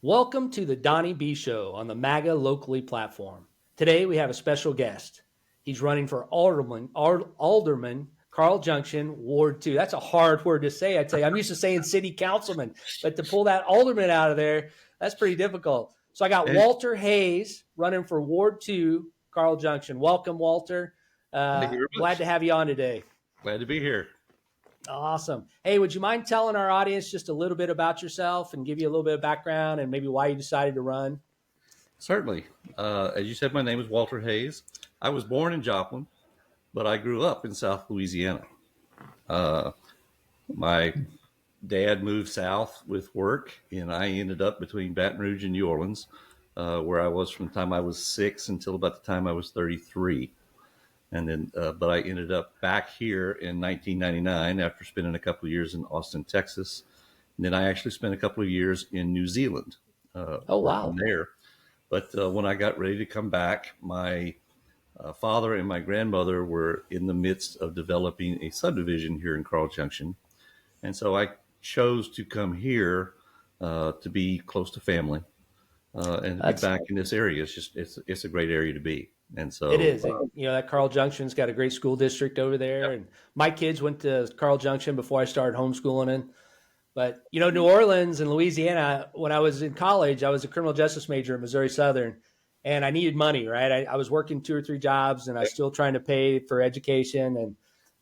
Welcome to the Donnie B Show on the MAGA Locally platform. Today we have a special guest. He's running for alderman Carl Junction, Ward 2. That's a hard word to say, I tell you. I'm used to saying city councilman, but to pull that alderman out of there, that's pretty difficult. So I got Hey, Walter Hayes running for Ward 2, Carl Junction. Welcome, Walter. thank you very Glad much. to have you on today. Glad to be here. Awesome. Hey, would you mind telling our audience just a little bit about yourself and give you a little bit of background and maybe why you decided to run? Certainly. As you said, my name is Walter Hayes. I was born in Joplin, but I grew up in South Louisiana. Uh, my dad moved south with work, and I ended up between Baton Rouge and New Orleans, where I was from the time I was 6 until about the time I was 33. And then, but I ended up back here in 1999 after spending a couple of years in Austin, Texas. And then I actually spent a couple of years in New Zealand Oh, working wow. there. But when I got ready to come back, my father and my grandmother were in the midst of developing a subdivision here in Carl Junction. And so I chose to come here to be close to family and be That's back in this area. It's a great area to be. And It so is. That Carl Junction's got a great school district over there. yeah, And my kids went to Carl Junction before I started homeschooling in. But, New Orleans and Louisiana, when I was in college, I was a criminal justice major at Missouri Southern, and I needed money, right? I was working 2 or 3 jobs, and I was still trying to pay for education.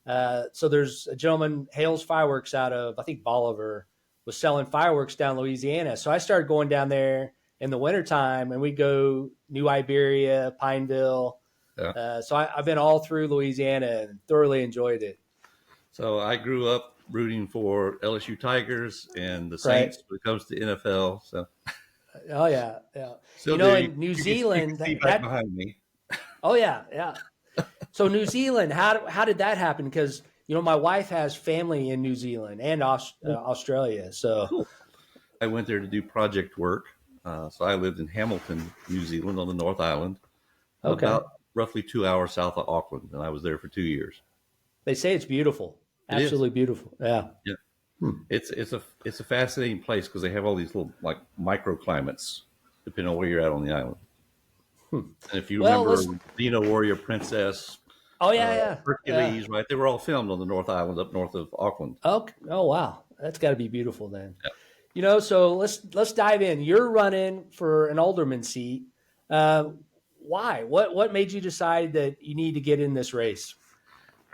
And so there's a gentleman, Hales Fireworks, out of, I think, Bolivar, was selling fireworks down Louisiana. So I started going down there in the wintertime, and we'd go New Iberia, Pineville. yeah. So I've been all through Louisiana and thoroughly enjoyed it. So I grew up rooting for LSU Tigers and the Right. Saints when it comes to NFL. So Oh yeah, yeah. still do. In New You can Zealand, see back that behind me. oh yeah, yeah. So New Zealand, how did that happen? Because my wife has family in New Zealand and Australia. So Cool. I went there to do project work. So I lived in Hamilton, New Zealand, on the North Island, okay, about roughly 2 hours south of Auckland, and I was there for 2 years. they say it's beautiful, It is. absolutely beautiful. Yeah. Yeah. Hmm. It's a fascinating place because they have all these little like microclimates depending on where you're at on the island. Hmm. And if you Well, remember let's. Dino Warrior Princess, Oh yeah, yeah, yeah. Hercules, right? They were all filmed on the North Island up north of Auckland. Oh wow, that's got to be beautiful then. So let's dive in. You're running for an alderman seat. Uh, why? What made you decide that you need to get in this race?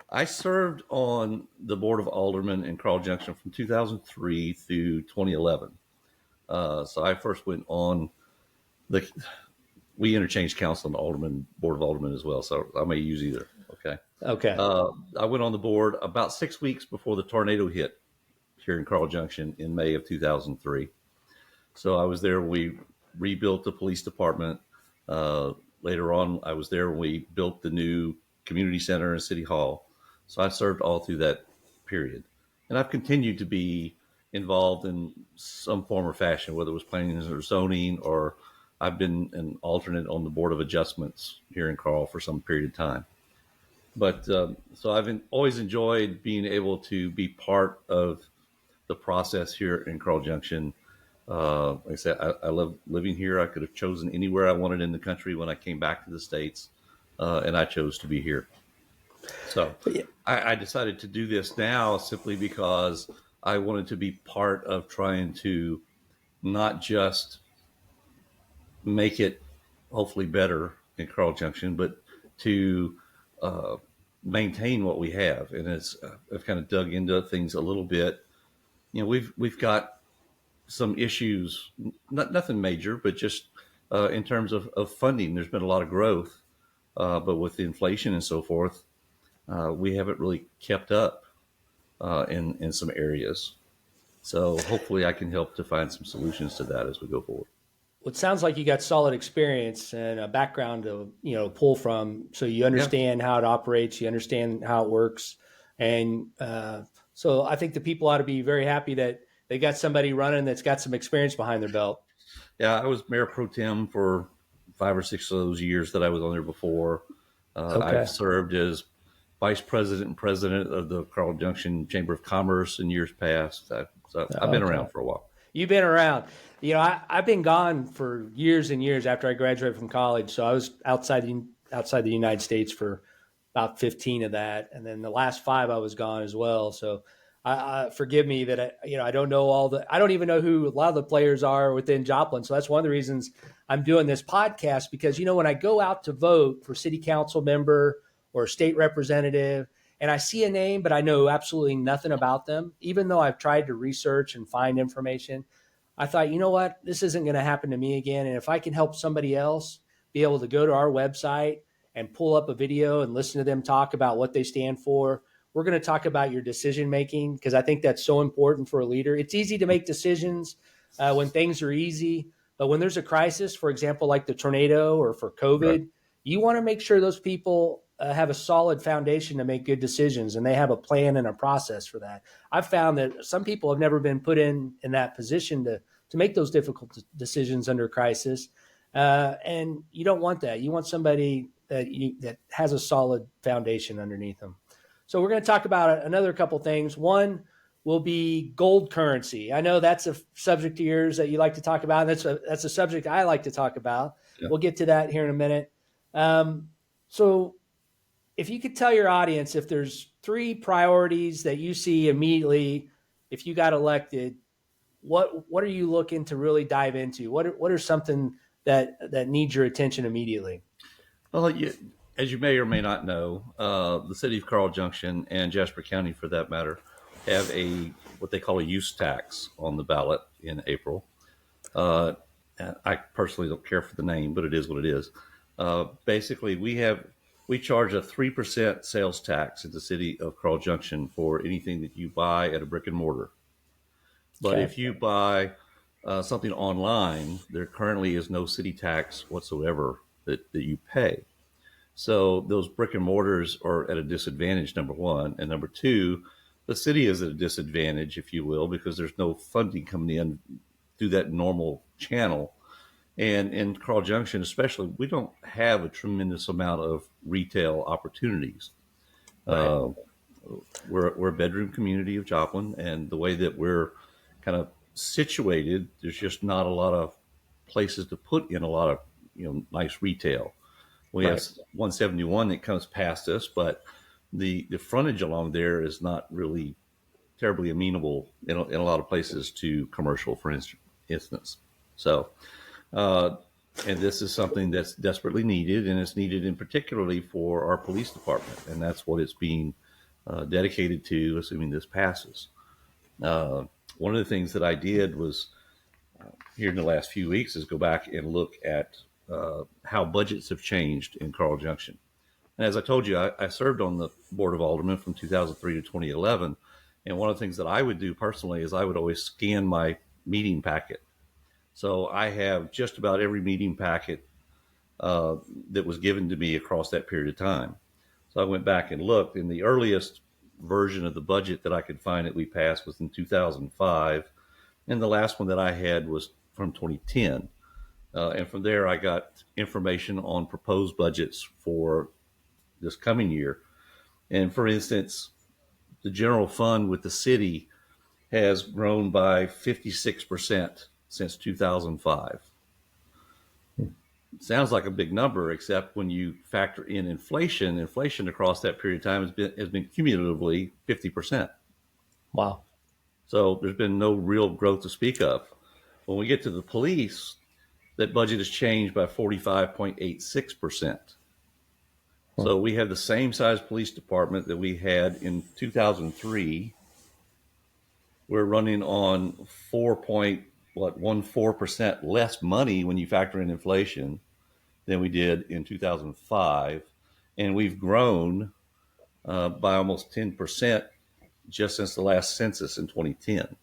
I served on the board of aldermen in Carl Junction from 2003 through 2011. So I first went on the. We interchanged council and alderman, board of aldermen as well. So I may use either. Okay. Okay. I went on the board about 6 weeks before the tornado hit here in Carl Junction in May of 2003. So I was there when we rebuilt the police department. Later on, I was there when we built the new community center and city hall. So I served all through that period. And I've continued to be involved in some form or fashion, whether it was planning or zoning, or I've been an alternate on the Board of Adjustments here in Carl for some period of time. But so always enjoyed being able to be part of the process here in Carl Junction. Like I said, I love living here. I could have chosen anywhere I wanted in the country when I came back to the States, and I chose to be here. So Yeah. I decided to do this now simply because I wanted to be part of trying to not just make it hopefully better in Carl Junction, but to maintain what we have. And I've kind of dug into things a little bit. We've got some issues, nothing major, but just in terms of funding, there's been a lot of growth, but with inflation and so forth, we haven't really kept up in some areas. So hopefully I can help to find some solutions to that as we go forward. Well, it sounds like you got solid experience and a background to pull from, so you Yeah. understand how it operates, you understand how it works, and so I think the people ought to be very happy that they got somebody running that's got some experience behind their belt. Yeah, I was mayor pro tem for 5 or 6 of those years that I was on there before. Okay. I've served as vice president and president of the Carl Junction Chamber of Commerce in years past. So I've been Okay. around for a while. You've been around. I've been gone for years and years after I graduated from college. So I was outside the United States for about 15 of that, and then the last 5 I was gone as well. So I forgive me that I don't know I don't even know who a lot of the players are within Joplin. So that's one of the reasons I'm doing this podcast, because when I go out to vote for city council member or state representative, and I see a name, but I know absolutely nothing about them, even though I've tried to research and find information. I thought, you know what, this isn't going to happen to me again. And if I can help somebody else be able to go to our website and pull up a video and listen to them talk about what they stand for, we're going to talk about your decision making, because I think that's so important for a leader. It's easy to make decisions when things are easy, but when there's a crisis, for example, like the tornado or for COVID, Right. you want to make sure those people have a solid foundation to make good decisions, and they have a plan and a process for that. I've found that some people have never been put in that position to make those difficult decisions under crisis, and you don't want that. You want somebody that has a solid foundation underneath them. So we're going to talk about another couple things. One will be gold currency. I know that's a subject of yours that you like to talk about. And that's a subject I like to talk about. Yeah. We'll get to that here in a minute. So if you could tell your audience, if there's 3 priorities that you see immediately, if you got elected, what are you looking to really dive into? What are something that needs your attention immediately? Well, as you may or may not know, the city of Carl Junction and Jasper County, for that matter, have what they call a use tax on the ballot in April. And I personally don't care for the name, but it is what it is. Basically, we charge a 3% sales tax in the city of Carl Junction for anything that you buy at a brick and mortar. But Okay. if you buy something online, there currently is no city tax whatsoever that you pay. So those brick and mortars are at a disadvantage, number one. And number two, the city is at a disadvantage, if you will, because there's no funding coming in through that normal channel. And in Carl Junction, especially, we don't have a tremendous amount of retail opportunities. Right. We're a bedroom community of Joplin, and the way that we're kind of situated, there's just not a lot of places to put in a lot of nice retail. We have 171 that comes past us, but the frontage along there is not really terribly amenable in a lot of places to commercial, for instance. So, and this is something that's desperately needed, and it's needed in particularly for our police department, and that's what it's being dedicated to, assuming this passes. One of the things that I did was here in the last few weeks is go back and look at how budgets have changed in Carl Junction. And as I told you, I served on the Board of Aldermen from 2003 to 2011. And one of the things that I would do personally is I would always scan my meeting packet. So I have just about every meeting packet that was given to me across that period of time. So I went back and looked, and the earliest version of the budget that I could find that we passed was in 2005. And the last one that I had was from 2010. And from there, I got information on proposed budgets for this coming year. And for instance, the general fund with the city has grown by 56% since 2005. Sounds like a big number, except when you factor in inflation. Inflation across that period of time has been cumulatively 50%. Wow. So there's been no real growth to speak of. When we get to the police, that budget has changed by 45.86%. So we have the same size police department that we had in 2003. We're running on 4.14% less money when you factor in inflation than we did in 2005. And we've grown by almost 10% just since the last census in 2010.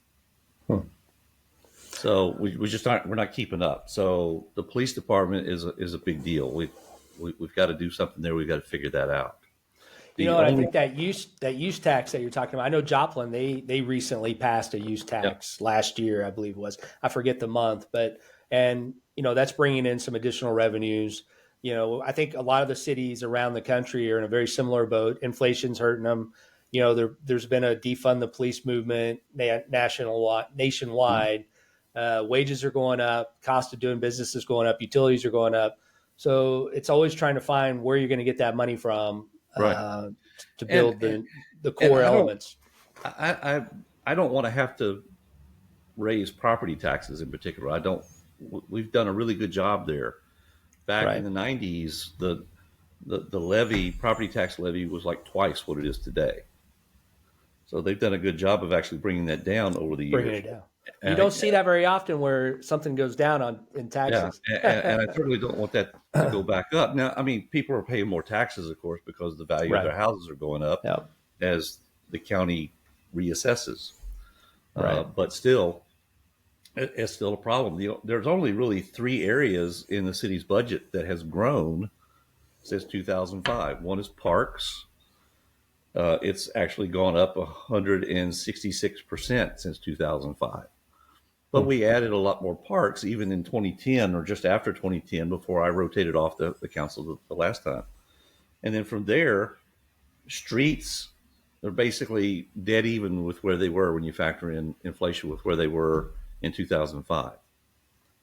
So we just we're not keeping up. So the police department is a big deal. We've got to do something there. We've got to figure that out. And I think that use tax that you're talking about, I know Joplin, they recently passed a use tax last year, I believe it was. I forget the month, but that's bringing in some additional revenues. I think a lot of the cities around the country are in a very similar boat. Inflation's hurting them. There's been a defund the police movement nationwide. Wages are going up, cost of doing business is going up, utilities are going up. So it's always trying to find where you're going to get that money from Right. to And, build and, the and core elements. I don't want to have to raise property taxes in particular. We've done a really good job there. Back in Right. the 90s, the levy, property tax levy, was like twice what it is today. So they've done a good job of actually bringing that down over the Bringing years. it down. You don't see that very often where something goes down in Yeah, taxes. and I certainly don't want that to go back up. Now, I mean, people are paying more taxes, of course, because the value of Right. their houses are going up Yep. as the county reassesses. Right. But still, it's still a problem. There's only really three areas in the city's budget that has grown since 2005. One is parks. It's actually gone up 166% since 2005. But we added a lot more parks even in 2010 or just after 2010 before I rotated off the council the last time. And then from there, streets, they're basically dead even with where they were when you factor in inflation with where they were in 2005.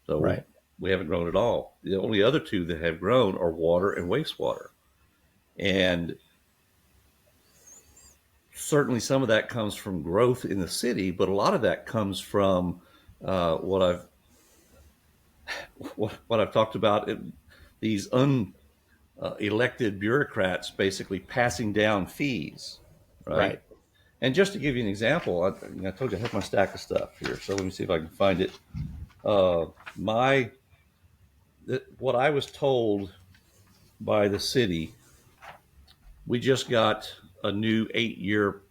So Right. we haven't grown at all. The only other two that have grown are water and wastewater. And certainly some of that comes from growth in the city, but a lot of that comes from what I've talked about, these unelected bureaucrats basically passing down fees, right? Right. And just to give you an example, I told you I have my stack of stuff here, so let me see if I can find it. What I was told by the city, we just got a new 8-year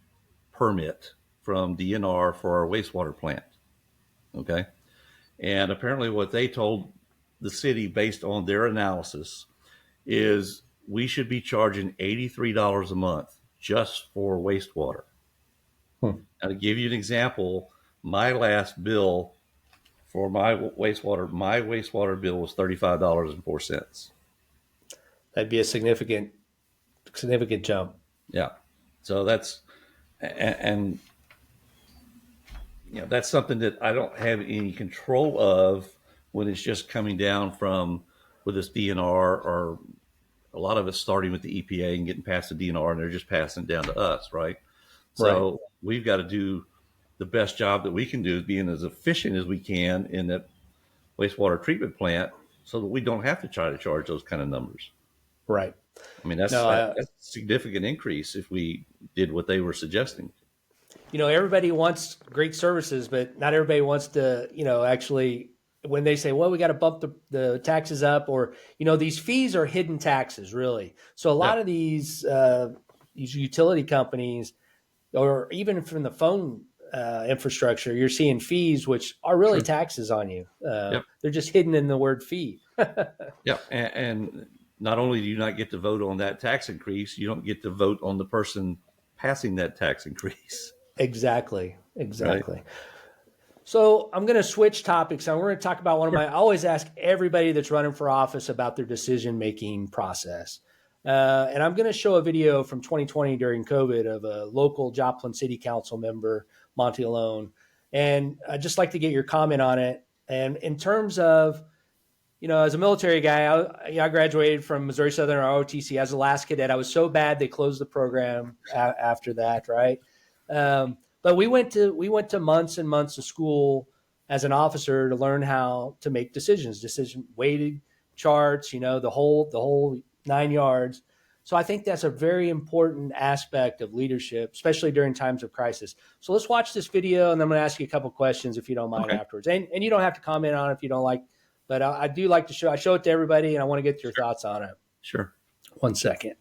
permit from DNR for our wastewater plant. Okay. And apparently what they told the city based on their analysis is we should be charging $83 a month just for wastewater. Now, to give you an example, my last bill for my wastewater bill was $35.04. That'd be a significant jump. Yeah. So and that's something that I don't have any control of when it's just coming down from with this DNR, or a lot of it's starting with the EPA and getting past the DNR and they're just passing it down to us, right? So we've got to do the best job that we can do, being as efficient as we can in that wastewater treatment plant, so that we don't have to try to charge those kind of numbers. Right. I mean, that's a significant increase if we did what they were suggesting. Everybody wants great services, but not everybody wants to, actually, when they say, well, we got to bump the taxes up, or, these fees are hidden taxes, really. So a lot of these utility companies, or even from the phone infrastructure, you're seeing fees, which are really taxes on you. They're just hidden in the word fee. Yeah. And not only do you not get to vote on that tax increase, you don't get to vote on the person passing that tax increase. Exactly. Right. So I'm going to switch topics. And we're going to talk about I always ask everybody that's running for office about their decision-making process. And I'm going to show a video from 2020 during COVID of a local Joplin City Council member, Monty Alone. And I'd just like to get your comment on it. And in terms of, as a military guy, I graduated from Missouri Southern ROTC as a last cadet. I was so bad they closed the program after that, right? But we went to months and months of school as an officer to learn how to make decision weighted charts, the whole 9 yards. So I think that's a very important aspect of leadership, especially during times of crisis. So let's watch this video, and then I'm going to ask you a couple questions if you don't mind afterwards. And you don't have to comment on it if you don't like, but I do like to I show it to everybody, and I want to get your thoughts on it. Sure. 1 second.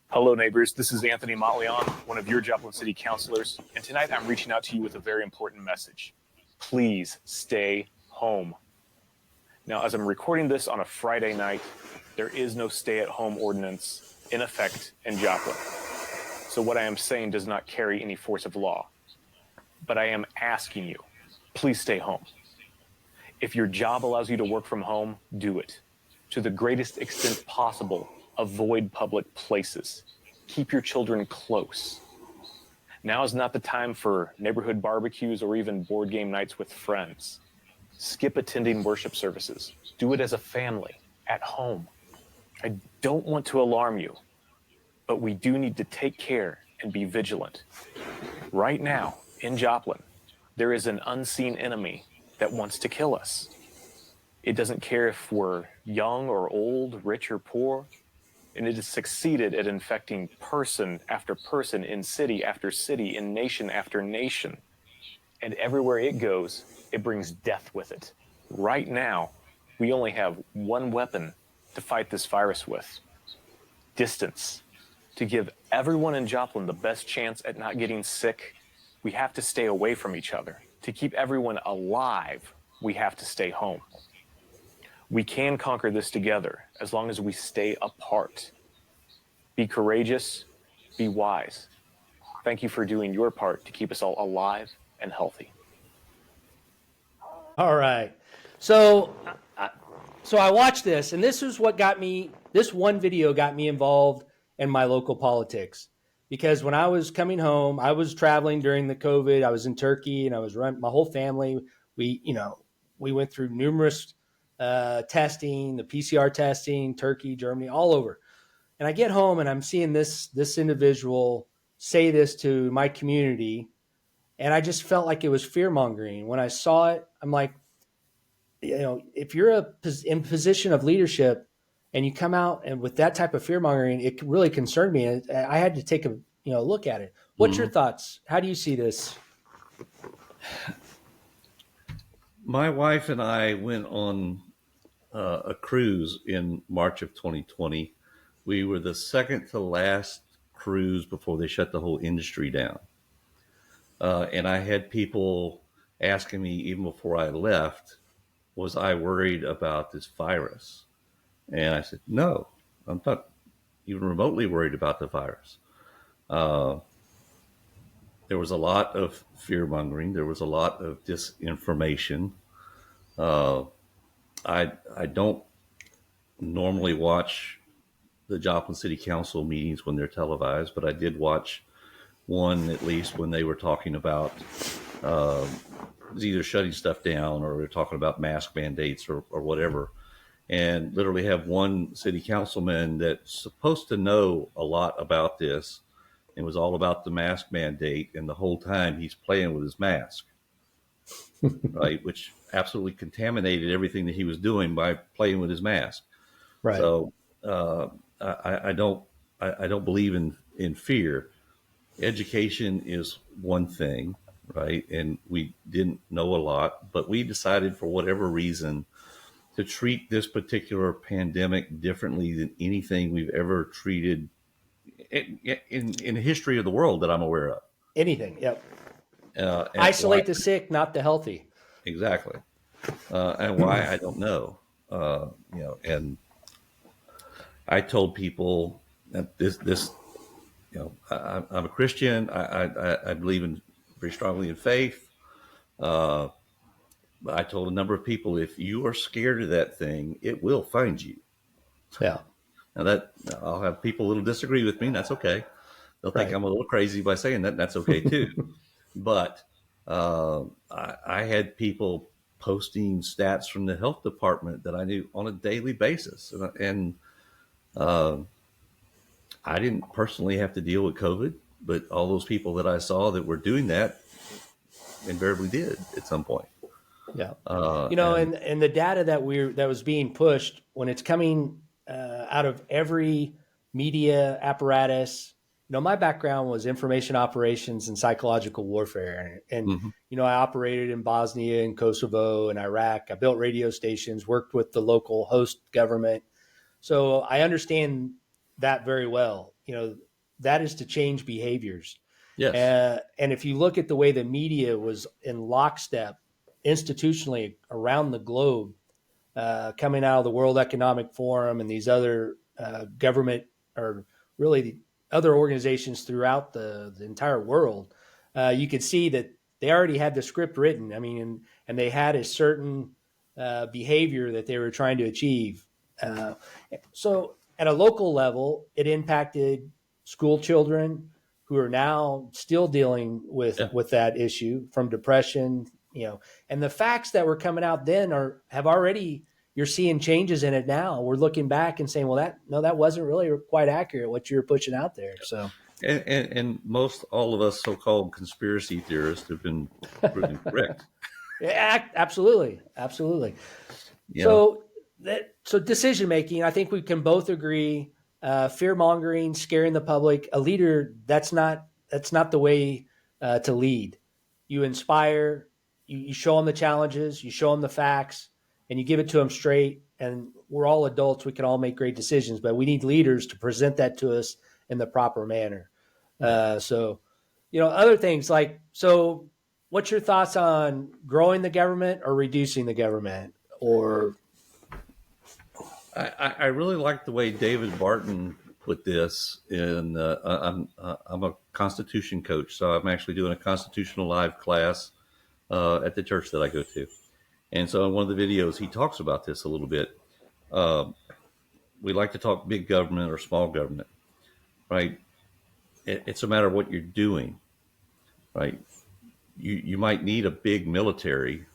Hello, neighbors. This is Anthony Montleon, one of your Joplin City councilors, and tonight I'm reaching out to you with a very important message. Please stay home. Now, as I'm recording this on a Friday night, there is no stay-at-home ordinance in effect in Joplin. So what I am saying does not carry any force of law. But I am asking you, please stay home. If your job allows you to work from home, do it. To the greatest extent possible, avoid public places. Keep your children close. Now is not the time for neighborhood barbecues or even board game nights with friends. Skip attending worship services. Do it as a family, at home. I don't want to alarm you, but we do need to take care and be vigilant. Right now, in Joplin, there is an unseen enemy that wants to kill us. It doesn't care if we're young or old, rich or poor, and it has succeeded at infecting person after person in city after city, in nation after nation. And everywhere it goes, it brings death with it. Right now, we only have one weapon to fight this virus with: distance. To give everyone in Joplin the best chance at not getting sick, we have to stay away from each other. To keep everyone alive, we have to stay home. We can conquer this together as long as we stay apart. Be courageous, be wise. Thank you for doing your part to keep us all alive and healthy. All right. So I watched this, and this is what got me, this one video got me involved in my local politics. Because when I was coming home, I was traveling during the COVID. I was in Turkey, and I was running my whole family. We went through numerous testing, the PCR testing, Turkey, Germany, all over. And I get home, and I'm seeing this individual say this to my community, and I just felt like it was fear mongering. When I saw it, I'm like, if you're in position of leadership and you come out and with that type of fear mongering, it really concerned me. And I had to take a look at it. What's your thoughts? How do you see this? My wife and I went on a cruise in March of 2020. We were the second to last cruise before they shut the whole industry down. And I had people asking me even before I left, was I worried about this virus? And I said, no, I'm not even remotely worried about the virus. There was a lot of fear mongering. There was a lot of disinformation. I don't normally watch the Joplin City Council meetings when they're televised, but I did watch one at least when they were talking about either shutting stuff down or they're talking about mask mandates or whatever. And literally have one city councilman that's supposed to know a lot about this. It was all about the mask mandate, and the whole time he's playing with his mask, right? Which absolutely contaminated everything that he was doing by playing with his mask. Right. So I don't believe in fear. Education is one thing, right? And we didn't know a lot, but we decided for whatever reason to treat this particular pandemic differently than anything we've ever treated in the history of the world that I'm aware of. Anything. Yep. And Isolate why, the sick, not the healthy. exactly. And why, I don't know. And I told people that this I'm a Christian. I believe very strongly in faith. But I told a number of people, if you are scared of that thing, it will find you. Yeah. Now that I'll have people a little disagree with me, and that's okay. They'll think I'm a little crazy by saying that, and that's okay too. But I had people posting stats from the health department that I knew on a daily basis, and I didn't personally have to deal with COVID, but all those people that I saw that were doing that invariably did at some point. Yeah. And the data that was being pushed when it's coming out of every media apparatus, my background was information operations and psychological warfare. And I operated in Bosnia and Kosovo and Iraq. I built radio stations, worked with the local host government. So I understand that very well. That is to change behaviors. Yes. And if you look at the way the media was in lockstep institutionally around the globe, coming out of the World Economic Forum and these other government or really the other organizations throughout the entire world, you could see that they already had the script written. I mean, and they had a certain behavior that they were trying to achieve. So at a local level, it impacted school children, who are now still dealing with that issue from depression, and the facts that were coming out then have already, you're seeing changes in it now. We're looking back and saying, well, that wasn't really quite accurate what you were pushing out there. So, and most all of us so-called conspiracy theorists have been proven correct. Yeah, absolutely. Yeah. So decision making, I think we can both agree, fear mongering, scaring the public, a leader, that's not the way to lead. You inspire, you show them the challenges, you show them the facts, and you give it to them straight. And we're all adults. We can all make great decisions, but we need leaders to present that to us in the proper manner. Other things like, so what's your thoughts on growing the government or reducing the government? Or I really like the way David Barton put this in. I'm a Constitution coach, so I'm actually doing a Constitutional Live class at the church that I go to. And so in one of the videos, he talks about this a little bit. We like to talk big government or small government, right? It's a matter of what you're doing, right? You might need a big military,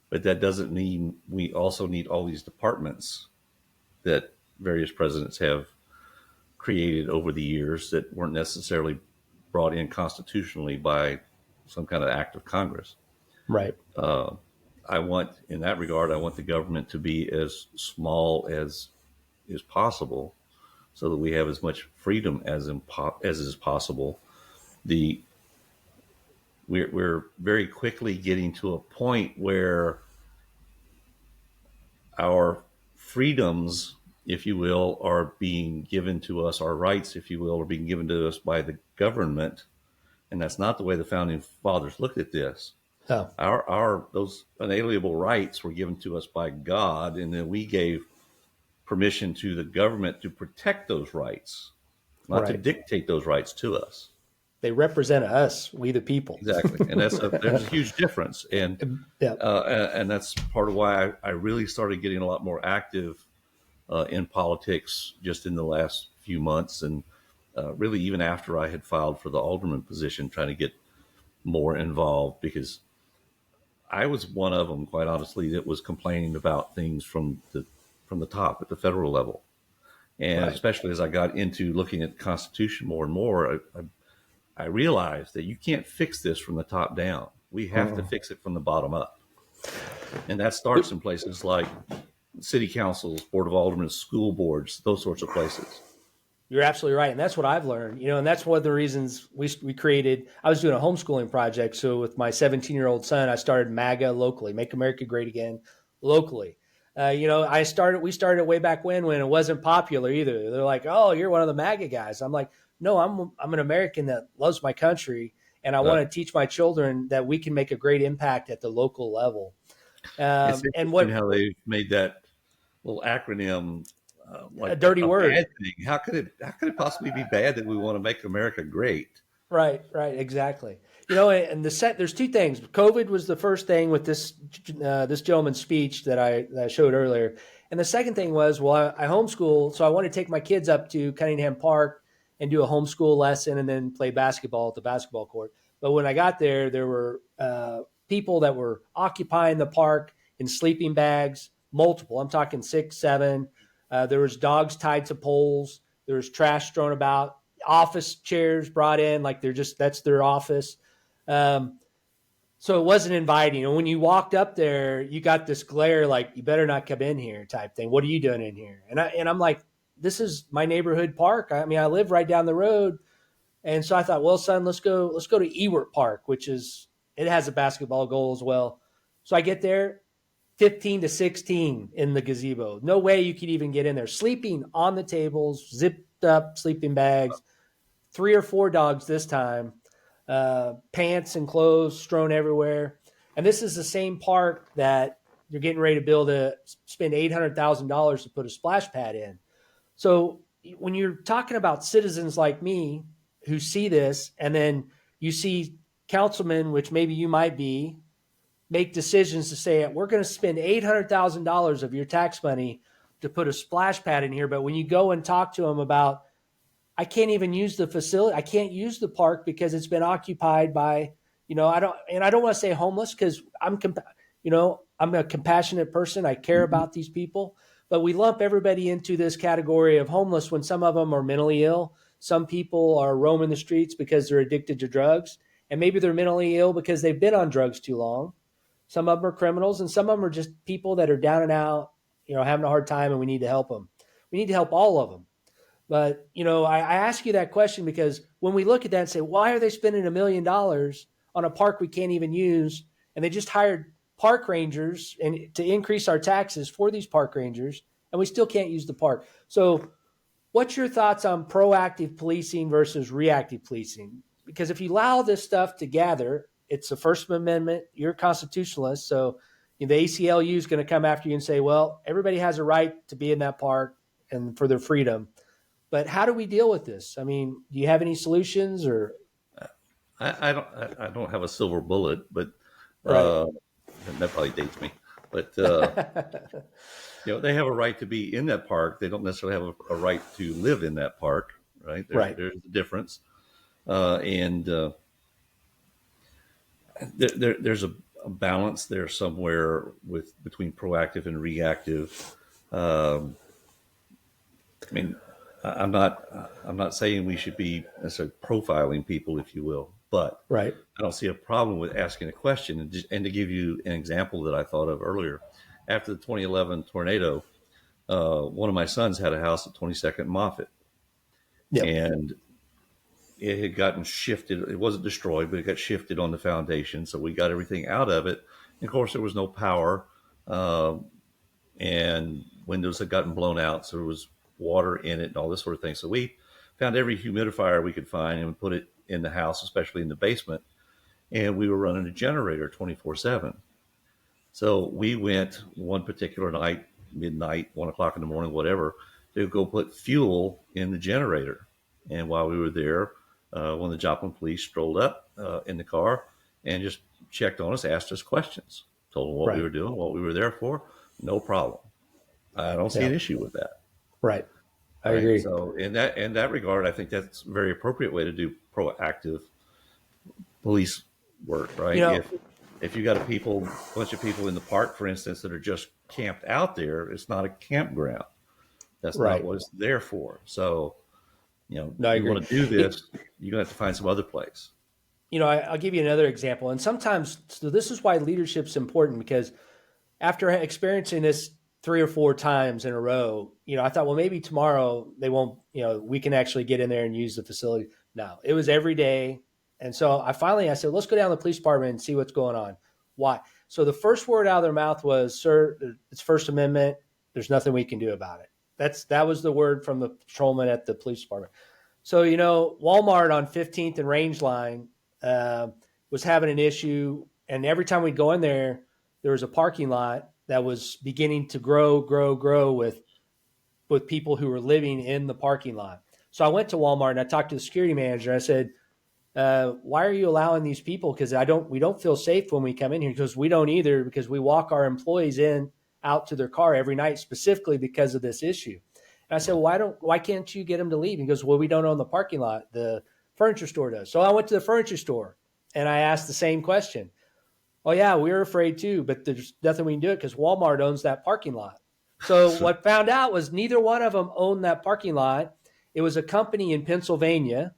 but that doesn't mean we also need all these departments that various presidents have created over the years that weren't necessarily brought in constitutionally by some kind of act of Congress. Right. I want the government to be as small as is possible so that we have as much freedom as is possible. We're very quickly getting to a point where our freedoms, if you will, are being given to us, our rights, if you will, are being given to us by the government. And that's not the way the founding fathers looked at this. Oh. Those unalienable rights were given to us by God, and then we gave permission to the government to protect those rights, not to dictate those rights to us. They represent us, we the people. Exactly, and there's a huge difference, and that's part of why I really started getting a lot more active in politics just in the last few months, and really even after I had filed for the alderman position, trying to get more involved, because I was one of them, quite honestly, that was complaining about things from the top at the federal level, and especially as I got into looking at the Constitution more and more, I realized that you can't fix this from the top down. We have to fix it from the bottom up. And that starts in places like city councils, board of aldermen, school boards, those sorts of places. You're absolutely right. And that's what I've learned, and that's one of the reasons we created, I was doing a homeschooling project. So with my 17-year-old son, I started MAGA locally, Make America Great Again locally. We started way back when it wasn't popular either. They're like, oh, you're one of the MAGA guys. I'm like, no, I'm an American that loves my country, and I want to teach my children that we can make a great impact at the local level. It's interesting how they made that little acronym like a dirty word. Bad thing. How could it possibly be bad that we want to make America great? Right, exactly. And there's two things. COVID was the first thing with this gentleman's speech that I showed earlier, and the second thing was, I homeschool, so I want to take my kids up to Cunningham Park and do a homeschool lesson and then play basketball at the basketball court. But when I got there were people that were occupying the park in sleeping bags, multiple. I'm talking 6, 7. There was dogs tied to poles. There was trash thrown about. Office chairs brought in, like that's their office. So it wasn't inviting. And when you walked up there, you got this glare, like, you better not come in here type thing. What are you doing in here? And I'm like, this is my neighborhood park. I mean, I live right down the road. And so I thought, well, son, let's go to Ewart Park, it has a basketball goal as well. So I get there, 15 to 16 in the gazebo. No way you could even get in there. Sleeping on the tables, zipped up sleeping bags, 3 or 4 dogs this time, pants and clothes strewn everywhere. And this is the same park that you're getting ready to spend $800,000 to put a splash pad in. So when you're talking about citizens like me who see this, and then you see councilmen, which maybe you might be, make decisions to say, we're going to spend $800,000 of your tax money to put a splash pad in here. But when you go and talk to them about I can't even use the facility. I can't use the park because it's been occupied by, I don't want to say homeless because I'm a compassionate person. I care Mhm. about these people, but we lump everybody into this category of homeless when some of them are mentally ill. Some people are roaming the streets because they're addicted to drugs, and maybe they're mentally ill because they've been on drugs too long. Some of them are criminals, and some of them are just people that are down and out, having a hard time, and we need to help them. We need to help all of them. But, I ask you that question because when we look at that and say, why are they spending $1 million on a park we can't even use? And they just hired park rangers and to increase our taxes for these park rangers, and we still can't use the park. So what's your thoughts on proactive policing versus reactive policing? Because if you allow this stuff to gather, it's the First Amendment, you're a constitutionalist. So the ACLU is going to come after you and say, well, everybody has a right to be in that park and for their freedom. But how do we deal with this? I mean, do you have any solutions or? I don't have a silver bullet, but Right. uh, that probably dates me. But they have a right to be in that park. They don't necessarily have a right to live in that park, right? Right. There's a difference, and there's a balance there somewhere between proactive and reactive. Um, I mean, I'm not saying we should be necessarily profiling people, if you will, but Right. I don't see a problem with asking a question. And to give you an example that I thought of earlier, after the 2011 tornado, one of my sons had a house at 22nd Moffett, Yep. and it had gotten shifted. It wasn't destroyed, but it got shifted on the foundation. So we got everything out of it. And of course, there was no power, uh, and windows had gotten blown out. So there was water in it and all this sort of thing. So we found every humidifier we could find and put it in the house, especially in the basement. And we were running a generator 24/7. So we went one particular night, midnight, 1 o'clock in the morning, whatever, to go put fuel in the generator. And while we were there, one of the Joplin police strolled up in the car and just checked on us, asked us questions, told them what we Right. were doing, what we were there for. No problem. I don't see Yeah. an issue with that. Right. I Right. agree. So in that regard, I think that's a very appropriate way to do proactive police work, You right? know, If you got bunch of people in the park, for instance, that are just camped out there, it's not a campground. That's not right. what it's there for. So, No, I you agree. want to do this, you're gonna have to find some other place. I'll give you another example. And sometimes, so this is why leadership's important because after experiencing this 3 or 4 times in a row, I thought, well, maybe tomorrow they won't, we can actually get in there and use the facility. No, it was every day. And so I said, let's go down to the police department and see what's going on. Why? So the first word out of their mouth was, sir, it's First Amendment. There's nothing we can do about it. That was the word from the patrolman at the police department. So, Walmart on 15th and Rangeline was having an issue. And every time we'd go in there was a parking lot that was beginning to grow with people who were living in the parking lot. So I went to Walmart and I talked to the security manager. I said, why are you allowing these people? Because we don't feel safe when we come in here. Because we don't either. Because we walk our employees out to their car every night specifically because of this issue. And I said, well, why can't you get them to leave? He goes, well, we don't own the parking lot. The furniture store does. So I went to the furniture store and I asked the same question. Oh yeah, we were afraid too, but there's nothing we can do it because Walmart owns that parking lot. So So, what found out was neither one of them owned that parking lot. It was a company in Pennsylvania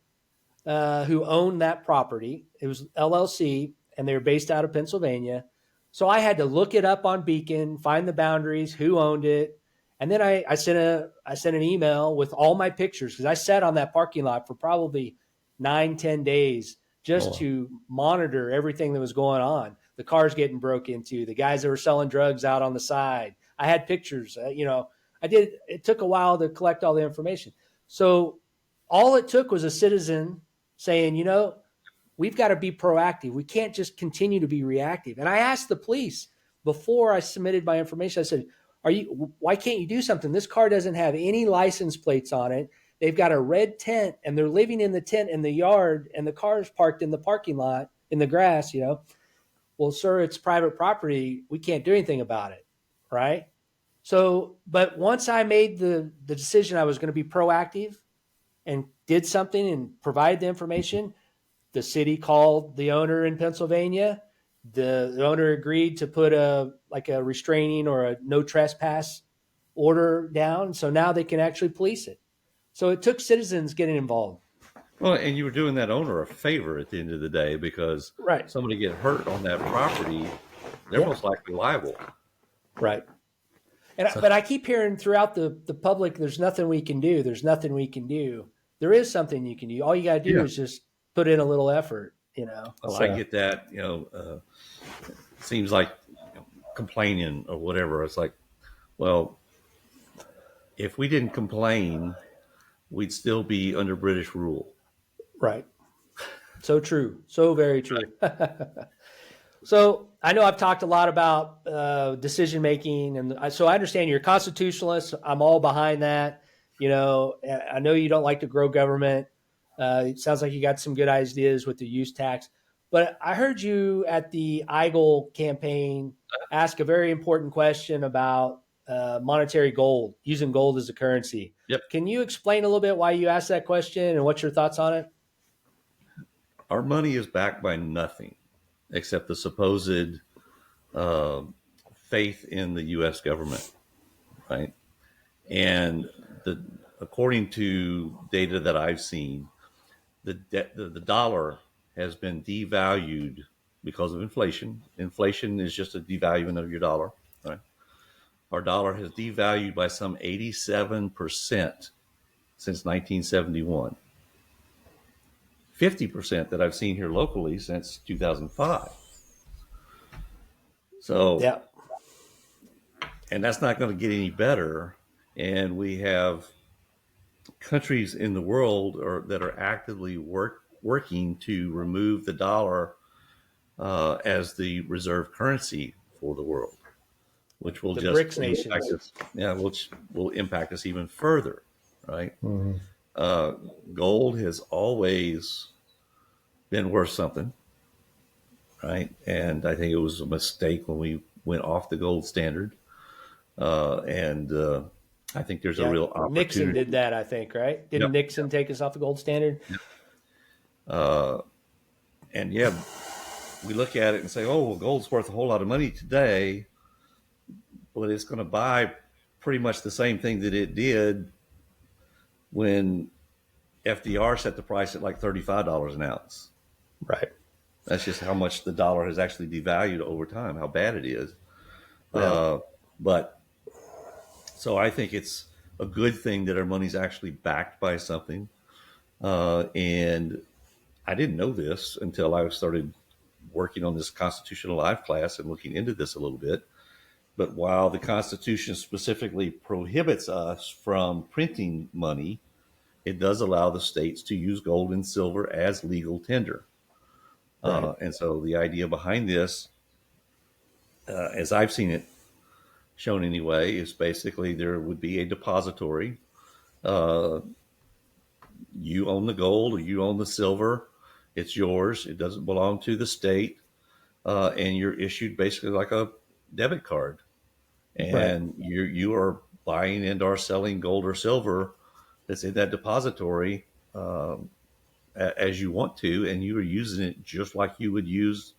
who owned that property. It was LLC, and they were based out of Pennsylvania. So I had to look it up on Beacon, find the boundaries, who owned it, and then I sent an email with all my pictures because I sat on that parking lot for probably 9-10 days just oh, to monitor everything that was going on. The cars getting broke into, the guys that were selling drugs out on the side. I had pictures. I did. It took a while to collect all the information. So all it took was a citizen saying, we've got to be proactive. We can't just continue to be reactive. And I asked the police before I submitted my information. I said, why can't you do something? This car doesn't have any license plates on it. They've got a red tent and they're living in the tent in the yard and the car's parked in the parking lot in the grass, Well, sir, it's private property. We can't do anything about it. Right. So, but once I made the decision I was going to be proactive, and did something and provided the information, the city called the owner in Pennsylvania. The owner agreed to put a restraining or a no trespass order down. So now they can actually police it. So it took citizens getting involved. Well, and you were doing that owner a favor at the end of the day, because Right. somebody get hurt on that property, they're most likely liable. Right. But I keep hearing throughout the public, there's nothing we can do. There's nothing we can do. There is something you can do. All you got to do is just put in a little effort, Well, So, I get that. Seems like complaining or whatever. It's like, well, if we didn't complain, we'd still be under British rule. Right. So true. So very true. So I know I've talked a lot about decision making, and so I understand you're a constitutionalist. I'm all behind that. I know you don't like to grow government. It sounds like you got some good ideas with the use tax. But I heard you at the EIGLE campaign ask a very important question about monetary gold, using gold as a currency. Yep. Can you explain a little bit why you asked that question and what's your thoughts on it? Our money is backed by nothing except the supposed faith in the U.S. government, right? And according to data that I've seen, the dollar has been devalued because of inflation. Inflation is just a devaluing of your dollar, right? Our dollar has devalued by some 87% since 1971. 50% that I've seen here locally since 2005. So, Yeah. And that's not going to get any better. And we have countries in the world that are actively working to remove the dollar as the reserve currency for the world, which will The BRICS nations. which will impact us even further, right? Mm-hmm. Gold has always been worth something, right? And I think it was a mistake when we went off the gold standard. I think there's a real opportunity. Nixon did that, I think, right? Didn't Nixon take us off the gold standard? We look at it and say, oh, well, gold's worth a whole lot of money today, but it's going to buy pretty much the same thing that it did when FDR set the price at like $35 an ounce. Right. That's just how much the dollar has actually devalued over time, how bad it is. Yeah. So I think it's a good thing that our money's actually backed by something. And I didn't know this until I started working on this constitutional life class and looking into this a little bit. But while the Constitution specifically prohibits us from printing money, it does allow the states to use gold and silver as legal tender. Right. And so the idea behind this, as I've seen it shown anyway, is basically there would be a depository. You own the gold or you own the silver. It's yours. It doesn't belong to the state. And you're issued basically like a debit card. And you are buying and are selling gold or silver that's in that depository as you want to, and you are using it just like you would use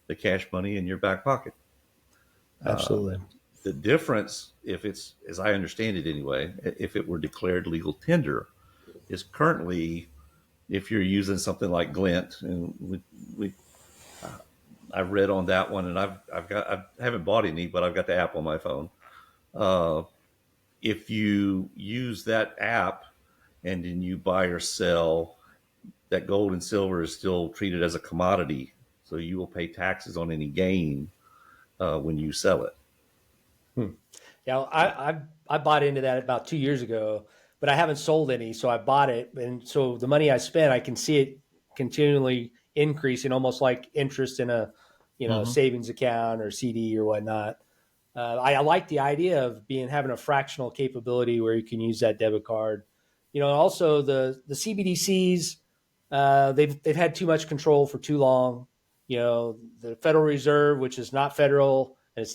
the cash money in your back pocket. Absolutely. The difference, if it's, as I understand it anyway, if it were declared legal tender, is currently, if you're using something like Glint, and I've read on that one, and I haven't bought any, but I've got the app on my phone. If you use that app and then you buy or sell, that gold and silver is still treated as a commodity, so you will pay taxes on any gain when you sell it. Yeah, I bought into that about 2 years ago, but I haven't sold any, so I bought it, and so the money I spent, I can see it continually increasing, almost like interest in a savings account or CD or whatnot. I like the idea of having a fractional capability where you can use that debit card. Also the CBDCs, they've had too much control for too long. The Federal Reserve, which is not federal, and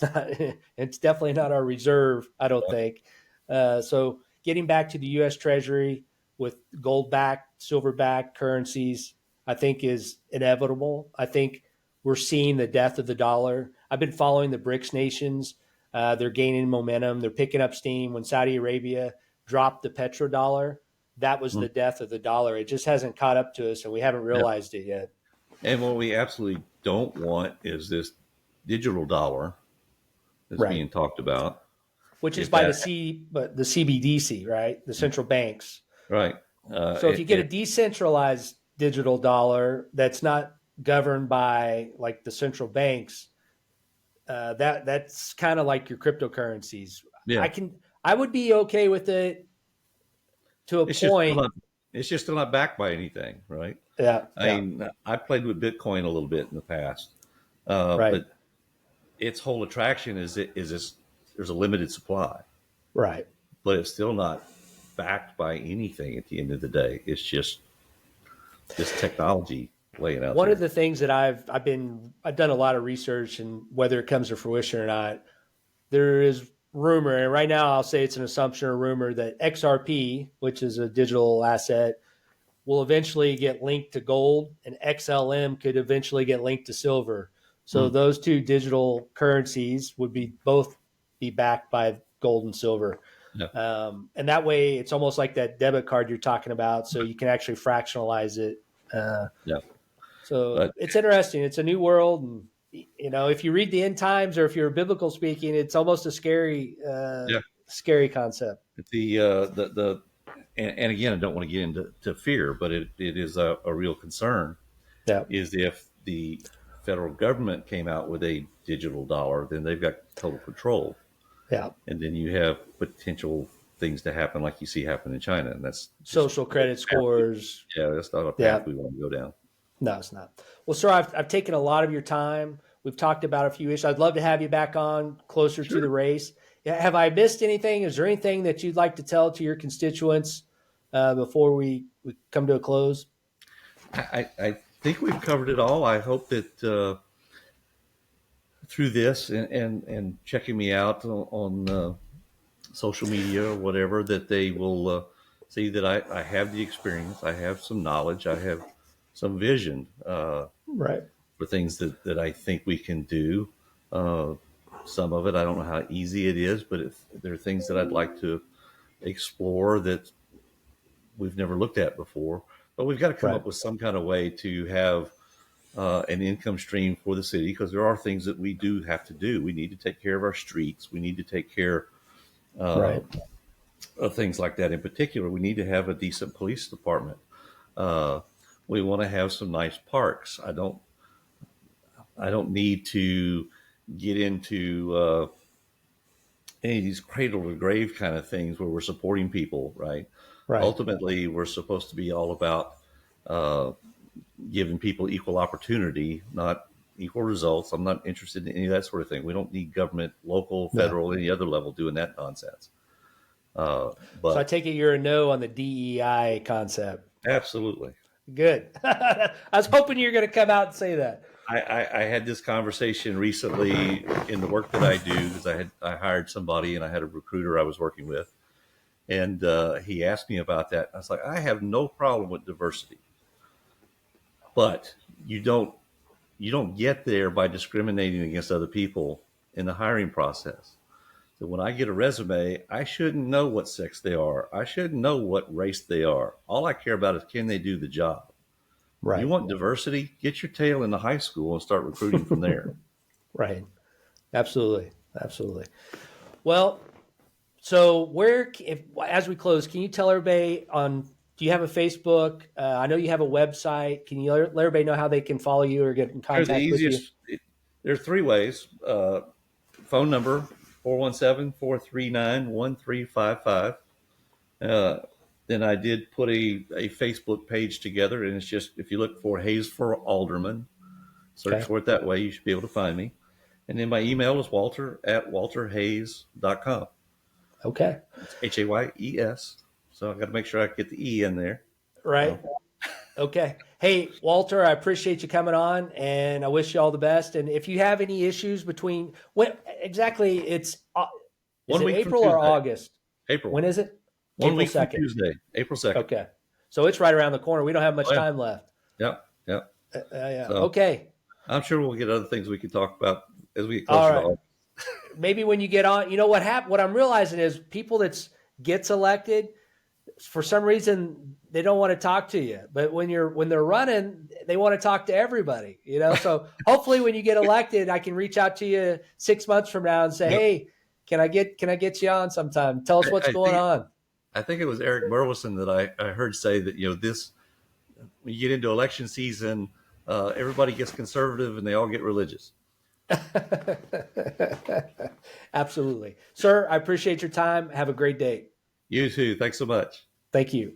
it's definitely not our reserve, I don't think. So getting back to the U.S. Treasury, with gold-backed, silver-backed currencies, I think is inevitable. I think we're seeing the death of the dollar. I've been following the BRICS nations. They're gaining momentum. They're picking up steam. When Saudi Arabia dropped the petrodollar, that was the death of the dollar. It just hasn't caught up to us, and we haven't realized it yet. And what we absolutely don't want is this digital dollar that's being talked about, which is by the CBDC, right? The central banks. Right. So if you get a decentralized digital dollar that's not governed by like the central banks, that's kind of like your cryptocurrencies. Yeah. I would be okay with it to a point. It's just still not backed by anything, right? Yeah. I mean, I played with Bitcoin a little bit in the past, right. but its whole attraction is there's a limited supply, right? But it's still not backed by anything at the end of the day. It's just this technology laying out. One of the things that I've done a lot of research, and whether it comes to fruition or not, there is rumor, and right now I'll say it's an assumption or rumor, that XRP, which is a digital asset, will eventually get linked to gold, and XLM could eventually get linked to silver. So those two digital currencies would both be backed by gold and silver. Yeah. And that way it's almost like that debit card you're talking about. So you can actually fractionalize it. So it's interesting. It's a new world. And, you know, if you read the end times, or if you're biblical speaking, it's almost a scary concept. And again, I don't want to get into fear, but it is a real concern. Yeah. Is if the federal government came out with a digital dollar, then they've got total control. Yeah. And then you have potential things to happen like you see happen in China. And that's social credit scores. That's not a path we want to go down. No, it's not. Well, sir, I've taken a lot of your time. We've talked about a few issues. I'd love to have you back on closer to the race. Have I missed anything? Is there anything that you'd like to tell to your constituents before we come to a close? I think we've covered it all. I hope that through this and checking me out on social media or whatever, that they will see that I have the experience, I have some knowledge, I have some vision for things that I think we can do. Some of it, I don't know how easy it is, but there are things that I'd like to explore that we've never looked at before. But we've got to come up with some kind of way to have an income stream for the city, because there are things that we do have to do. We need to take care of our streets. We need to take care of things like that. In particular, we need to have a decent police department. We want to have some nice parks. I don't need to get into any of these cradle to grave kind of things where we're supporting people, right? Ultimately, we're supposed to be all about giving people equal opportunity, not equal results. I'm not interested in any of that sort of thing. We don't need government, local, federal, any other level doing that nonsense. But so I take it you're a no on the DEI concept. Absolutely. Good. I was hoping you were going to come out and say that. I had this conversation recently in the work that I do, because I hired somebody and I had a recruiter I was working with, and he asked me about that. I was like, I have no problem with diversity, but you don't get there by discriminating against other people in the hiring process. So when I get a resume, I shouldn't know what sex they are. I shouldn't know what race they are. All I care about is, can they do the job? Right. You want diversity? Get your tail into high school and start recruiting from there. Right. Absolutely. Well, so as we close, can you tell everybody do you have a Facebook? I know you have a website. Can you let everybody know how they can follow you or get in contact with you? There's three ways. Phone number, 417-439-1355. Then I did put a Facebook page together, and it's just, if you look for Hayes for Alderman, search for it that way, you should be able to find me. And then my email is walter@walterhayes.com. Okay. It's Hayes. So I've got to make sure I get the E in there. Right. Okay. Hey, Walter, I appreciate you coming on, and I wish you all the best. And if you have any issues between when exactly, is it April or August? April. When is it? 1 April week from 2nd. Tuesday, April 2nd. Okay. So it's right around the corner. We don't have much Oh, yeah. time left. Yep. Yep. Yeah. So Okay. I'm sure we'll get other things we can talk about as we get All closer right. to all. Maybe when you get on, you know what happened? What I'm realizing is people that gets elected, for some reason, they don't want to talk to you. But when they're running, they want to talk to everybody, you know? So hopefully when you get elected, I can reach out to you 6 months from now and say, Yep. hey, can I get you on sometime? Tell us what's going on. I think it was Eric Burleson that I heard say that, this, when you get into election season, everybody gets conservative and they all get religious. Absolutely. Sir, I appreciate your time. Have a great day. You too. Thanks so much. Thank you.